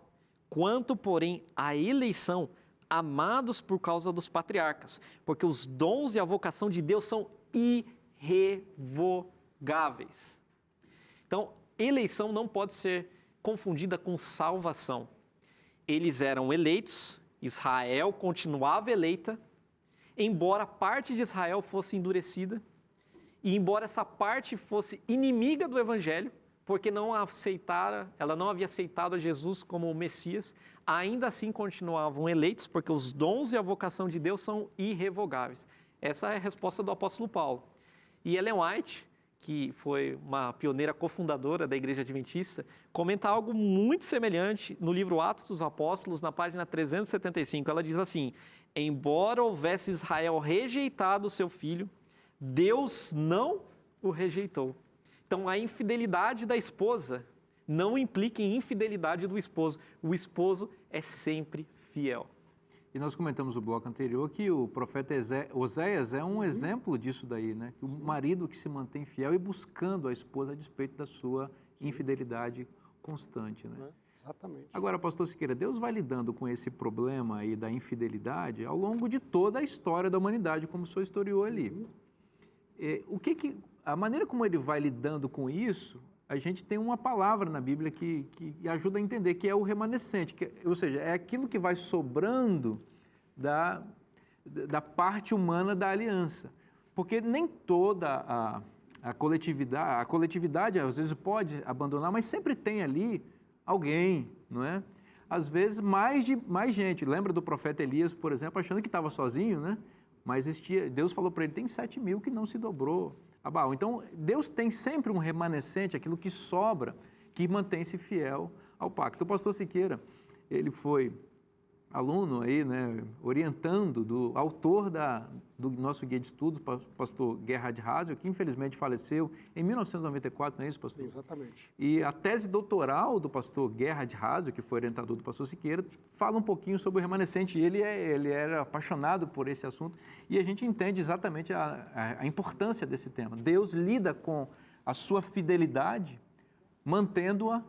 Quanto, porém, à eleição, amados por causa dos patriarcas, porque os dons e a vocação de Deus são irrevogáveis. Então, eleição não pode ser confundida com salvação. Eles eram eleitos, Israel continuava eleita, embora parte de Israel fosse endurecida, e embora essa parte fosse inimiga do Evangelho, porque ela não havia aceitado a Jesus como o Messias, ainda assim continuavam eleitos, porque os dons e a vocação de Deus são irrevogáveis. Essa é a resposta do apóstolo Paulo. E Ellen White, que foi uma pioneira cofundadora da Igreja Adventista, comenta algo muito semelhante no livro Atos dos Apóstolos, na página 375. Ela diz assim: embora houvesse Israel rejeitado o seu filho, Deus não o rejeitou. Então, a infidelidade da esposa não implica em infidelidade do esposo. O esposo é sempre fiel. E nós comentamos no bloco anterior que o profeta Oséias é um exemplo disso daí, né? Que o marido que se mantém fiel e buscando a esposa a despeito da sua infidelidade constante, né? Exatamente. Agora, pastor Siqueira, Deus vai lidando com esse problema aí da infidelidade ao longo de toda a história da humanidade, como o senhor historiou ali. A maneira como ele vai lidando com isso, a gente tem uma palavra na Bíblia que ajuda a entender, que é o remanescente, ou seja, é aquilo que vai sobrando da parte humana da aliança. Porque nem toda a coletividade às vezes pode abandonar, mas sempre tem ali alguém, não é? Às vezes mais gente. Lembra do profeta Elias, por exemplo, achando que estava sozinho, né? Mas Deus falou para ele, tem 7.000 que não se dobrou a Baal. Então, Deus tem sempre um remanescente, aquilo que sobra, que mantém-se fiel ao pacto. O pastor Siqueira, ele foi aluno aí, né, orientando do autor do nosso guia de estudos, pastor Gerhard Hasel, que infelizmente faleceu em 1994, não é isso, pastor? Exatamente. E a tese doutoral do pastor Gerhard Hasel, que foi orientador do pastor Siqueira, fala um pouquinho sobre o remanescente. Ele era apaixonado por esse assunto e a gente entende exatamente a importância desse tema. Deus lida com a sua fidelidade, mantendo-a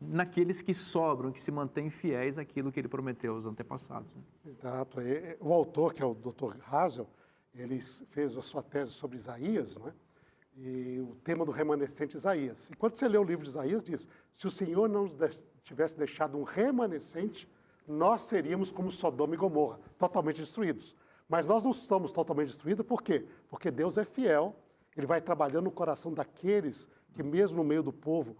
naqueles que sobram, que se mantêm fiéis àquilo que ele prometeu aos antepassados. Né? Exato. O autor, que é o Dr. Hasel, ele fez a sua tese sobre Isaías, não é? E o tema do remanescente Isaías. E quando você lê o livro de Isaías, diz, se o Senhor não nos tivesse deixado um remanescente, nós seríamos como Sodoma e Gomorra, totalmente destruídos. Mas nós não estamos totalmente destruídos, por quê? Porque Deus é fiel, ele vai trabalhando no coração daqueles que mesmo no meio do povo,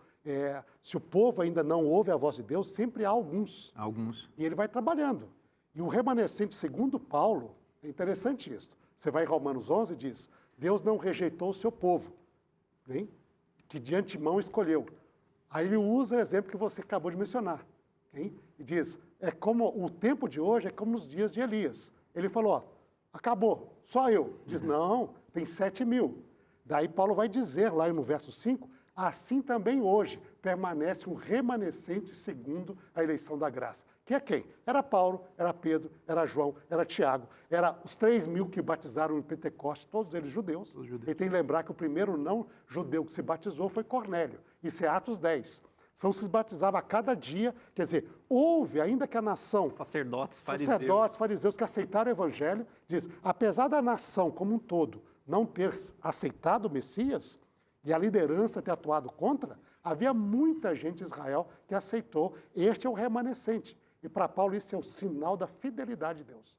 se o povo ainda não ouve a voz de Deus, sempre há alguns. E ele vai trabalhando. E o remanescente, segundo Paulo, é interessante isso. Você vai em Romanos 11 e diz, Deus não rejeitou o seu povo, hein? Que de antemão escolheu. Aí ele usa o exemplo que você acabou de mencionar. Hein? E diz, como o tempo de hoje é como nos dias de Elias. Ele falou, ó, acabou, só eu. Diz, não, tem 7.000. Daí Paulo vai dizer lá no verso 5, assim também hoje permanece um remanescente segundo a eleição da graça. Que é quem? Era Paulo, era Pedro, era João, era Tiago, era os 3.000 que batizaram em Pentecostes, todos eles judeus. E tem que lembrar que o primeiro não judeu que se batizou foi Cornélio. Isso é Atos 10. São se batizava a cada dia, quer dizer, houve, ainda que a nação... Sacerdotes, fariseus que aceitaram o evangelho, diz, apesar da nação como um todo não ter aceitado o Messias, e a liderança ter atuado contra, havia muita gente em Israel que aceitou. Este é o remanescente. E para Paulo isso é o sinal da fidelidade de Deus.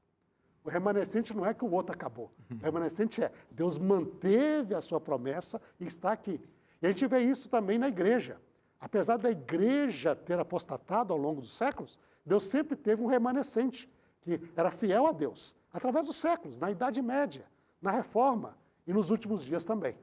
O remanescente não é que o outro acabou. O remanescente é Deus manteve a sua promessa e está aqui. E a gente vê isso também na igreja. Apesar da igreja ter apostatado ao longo dos séculos, Deus sempre teve um remanescente que era fiel a Deus, através dos séculos, na Idade Média, na Reforma e nos últimos dias também.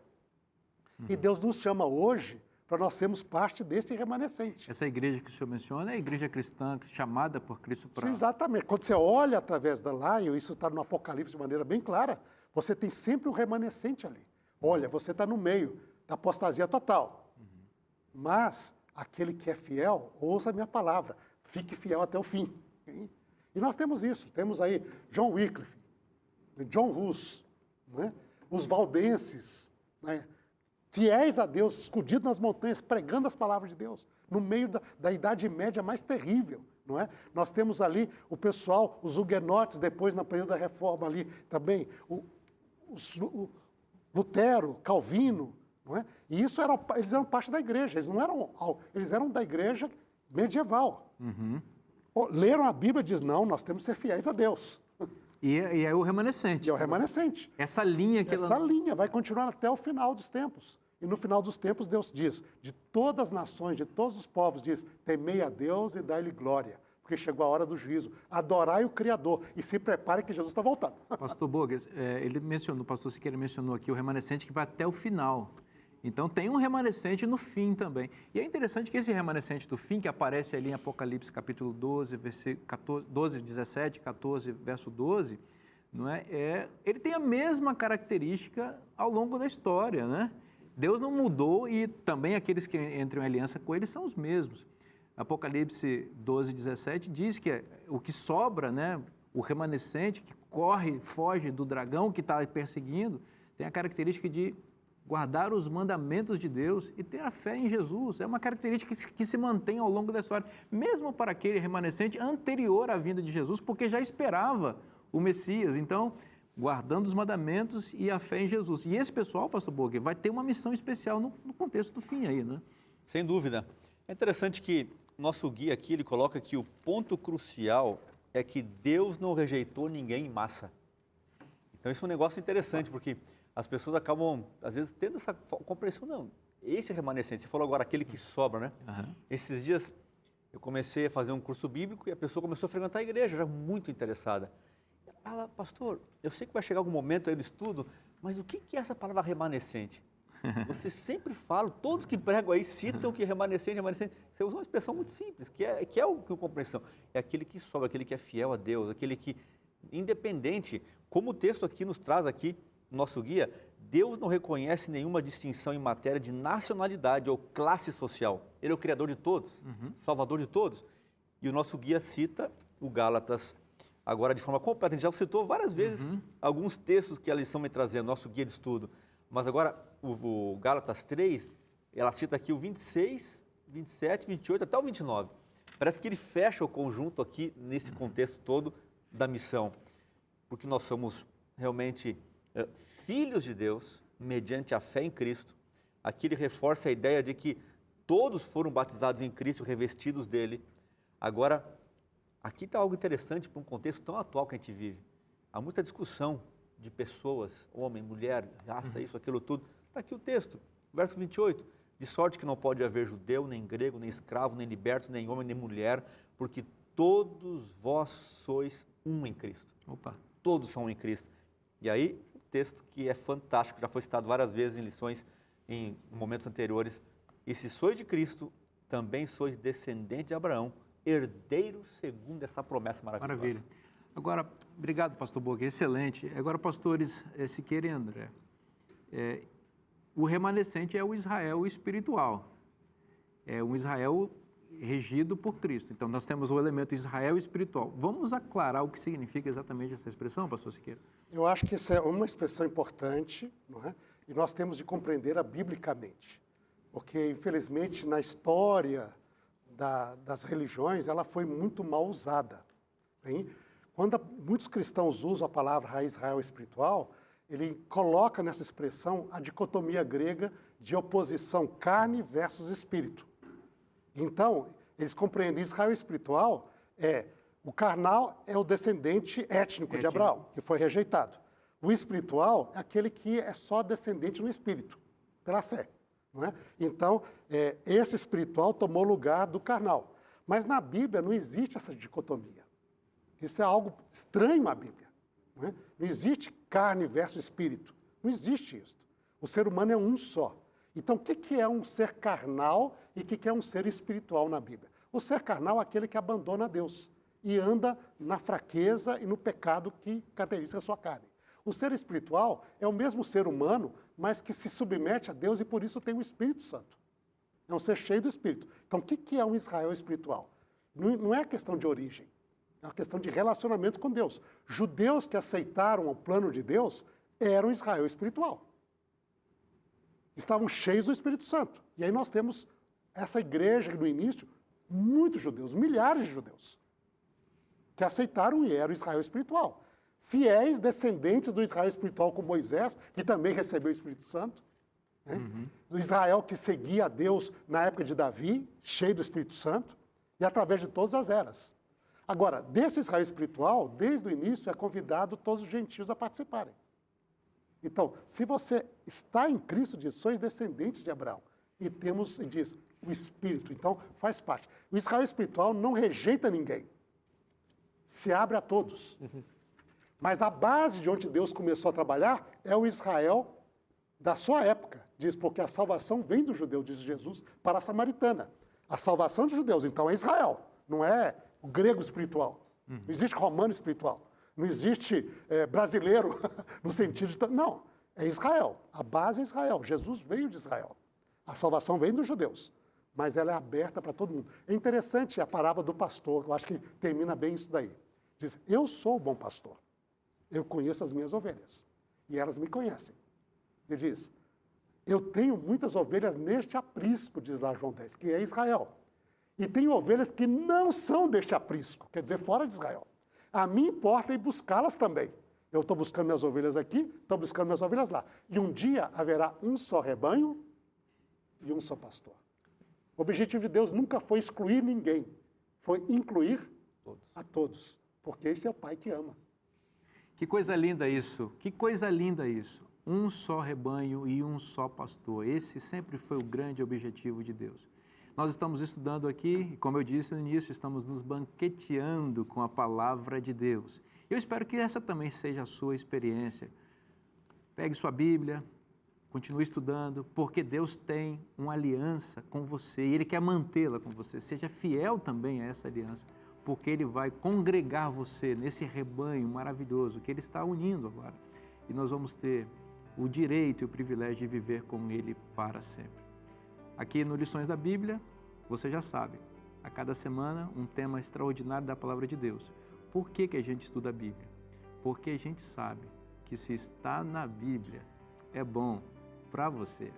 E Deus nos chama hoje para nós sermos parte desse remanescente. Essa igreja que o senhor menciona é a igreja cristã chamada por Cristo para... Sim, exatamente. Quando você olha através da lá, e isso está no Apocalipse de maneira bem clara, você tem sempre um remanescente ali. Olha, você está no meio da apostasia total. Mas aquele que é fiel, ouça a minha palavra, fique fiel até o fim. Hein? E nós temos isso. Temos aí John Wycliffe, John Hus, né? Os valdenses, né? Fiéis a Deus, escondidos nas montanhas, pregando as palavras de Deus, no meio da Idade Média mais terrível, não é? Nós temos ali o pessoal, os huguenotes, depois, no período da Reforma ali também, o Lutero, Calvino, não é? E isso eles eram parte da igreja, eles eram da igreja medieval. Leram a Bíblia e dizem, não, nós temos que ser fiéis a Deus. E é o remanescente. E é o remanescente. Essa linha que Essa linha vai continuar até o final dos tempos. E no final dos tempos, Deus diz, de todas as nações, de todos os povos, diz, temei a Deus e dai-lhe glória, porque chegou a hora do juízo. Adorai o Criador e se prepare que Jesus está voltando. Pastor Bogas, o pastor Siqueira mencionou aqui o remanescente que vai até o final. Então tem um remanescente no fim também. E é interessante que esse remanescente do fim, que aparece ali em Apocalipse capítulo 12, versículo 17, 14, verso 12, não é? Ele tem a mesma característica ao longo da história, né? Deus não mudou e também aqueles que entram em aliança com ele são os mesmos. Apocalipse 12, 17 diz que o que sobra, né, o remanescente que corre, foge do dragão que está perseguindo, tem a característica de guardar os mandamentos de Deus e ter a fé em Jesus. É uma característica que se mantém ao longo da história, mesmo para aquele remanescente anterior à vinda de Jesus, porque já esperava o Messias. Então, guardando os mandamentos e a fé em Jesus. E esse pessoal, pastor Boger, vai ter uma missão especial no contexto do fim aí, né? Sem dúvida. É interessante que nosso guia aqui, ele coloca que o ponto crucial é que Deus não rejeitou ninguém em massa. Então, isso é um negócio interessante, porque as pessoas acabam, às vezes, tendo essa compreensão. Não, esse remanescente, você falou agora aquele que sobra, né? Uhum. Esses dias, eu comecei a fazer um curso bíblico e a pessoa começou a frequentar a igreja, já muito interessada. Ela, pastor, eu sei que vai chegar algum momento aí do estudo, mas o que é essa palavra remanescente? Você sempre fala, todos que pregam aí citam que remanescente, remanescente. Você usa uma expressão muito simples, que é o que compreensão. É aquele que sobra, aquele que é fiel a Deus, aquele que, independente, como o texto aqui nos traz aqui, nosso guia, Deus não reconhece nenhuma distinção em matéria de nacionalidade ou classe social. Ele é o Criador de todos, Salvador de todos. E o nosso guia cita o Gálatas, agora de forma completa. A gente já citou várias vezes alguns textos que a lição vem trazendo, nosso guia de estudo. Mas agora, o Gálatas 3, ela cita aqui o 26, 27, 28 até o 29. Parece que ele fecha o conjunto aqui, nesse contexto todo da missão. Porque nós somos realmente filhos de Deus, mediante a fé em Cristo. Aqui ele reforça a ideia de que todos foram batizados em Cristo, revestidos dele. Agora, aqui está algo interessante para um contexto tão atual que a gente vive. Há muita discussão de pessoas, homem, mulher, raça, isso, aquilo tudo. Está aqui o texto, verso 28. De sorte que não pode haver judeu, nem grego, nem escravo, nem liberto, nem homem, nem mulher, porque todos vós sois um em Cristo. Opa. Todos são um em Cristo. E aí, o texto que é fantástico, já foi citado várias vezes em lições, em momentos anteriores. E se sois de Cristo, também sois descendentes de Abraão, herdeiros segundo essa promessa maravilhosa. Maravilha. Agora, obrigado, pastor Boger, excelente. Agora, pastores Siqueira e André, o remanescente é o Israel espiritual, é um Israel regido por Cristo. Então, nós temos o elemento Israel espiritual. Vamos aclarar o que significa exatamente essa expressão, pastor Siqueira? Eu acho que essa é uma expressão importante, não é? E nós temos de compreender-a biblicamente, porque, infelizmente, na história das religiões, ela foi muito mal usada. Hein? Quando muitos cristãos usam a palavra Israel espiritual, ele coloca nessa expressão a dicotomia grega de oposição carne versus espírito. Então, eles compreendem Israel espiritual, o carnal é o descendente étnico de Abraão, que foi rejeitado. O espiritual é aquele que é só descendente no espírito, pela fé. Não é? Então, esse espiritual tomou lugar do carnal. Mas na Bíblia não existe essa dicotomia. Isso é algo estranho à Bíblia. Não é? Não existe carne versus espírito. Não existe isso. O ser humano é um só. Então, o que é um ser carnal e o que é um ser espiritual na Bíblia? O ser carnal é aquele que abandona Deus e anda na fraqueza e no pecado que caracteriza a sua carne. O ser espiritual é o mesmo ser humano, mas que se submete a Deus e por isso tem o Espírito Santo. É um ser cheio do Espírito. Então, o que é um Israel espiritual? Não é questão de origem, é uma questão de relacionamento com Deus. Judeus que aceitaram o plano de Deus eram Israel espiritual. Estavam cheios do Espírito Santo. E aí nós temos essa igreja no início, muitos judeus, milhares de judeus, que aceitaram e eram Israel espiritual. Fiéis descendentes do Israel espiritual como Moisés, que também recebeu o Espírito Santo. Né? Do Israel que seguia a Deus na época de Davi, cheio do Espírito Santo, e através de todas as eras. Agora, desse Israel espiritual, desde o início, é convidado todos os gentios a participarem. Então, se você está em Cristo, diz, sois descendentes de Abraão. E temos, diz, o Espírito. Então, faz parte. O Israel espiritual não rejeita ninguém. Se abre a todos. Mas a base de onde Deus começou a trabalhar é o Israel da sua época. Diz, porque a salvação vem do judeu, diz Jesus, para a samaritana. A salvação dos judeus, então, é Israel. Não é o grego espiritual. Não existe romano espiritual. Não existe brasileiro no sentido de... Não. é Israel. A base é Israel. Jesus veio de Israel. A salvação vem dos judeus, mas ela é aberta para todo mundo. É interessante a parábola do pastor, eu acho que termina bem isso daí. Diz, eu sou o bom pastor. Eu conheço as minhas ovelhas e elas me conhecem. Ele diz, eu tenho muitas ovelhas neste aprisco, diz lá João 10, que é Israel. E tem ovelhas que não são deste aprisco, quer dizer, fora de Israel. A mim importa ir buscá-las também. Eu estou buscando minhas ovelhas aqui, estou buscando minhas ovelhas lá. E um dia haverá um só rebanho e um só pastor. O objetivo de Deus nunca foi excluir ninguém, foi incluir a todos, porque esse é o Pai que ama. Que coisa linda isso, que coisa linda isso. Um só rebanho e um só pastor. Esse sempre foi o grande objetivo de Deus. Nós estamos estudando aqui, e como eu disse no início, estamos nos banqueteando com a palavra de Deus. Eu espero que essa também seja a sua experiência. Pegue sua Bíblia, continue estudando, porque Deus tem uma aliança com você e Ele quer mantê-la com você. Seja fiel também a essa aliança, porque Ele vai congregar você nesse rebanho maravilhoso que Ele está unindo agora. E nós vamos ter o direito e o privilégio de viver com Ele para sempre. Aqui no Lições da Bíblia, você já sabe, a cada semana um tema extraordinário da Palavra de Deus. Por que a gente estuda a Bíblia? Porque a gente sabe que se está na Bíblia, é bom para você.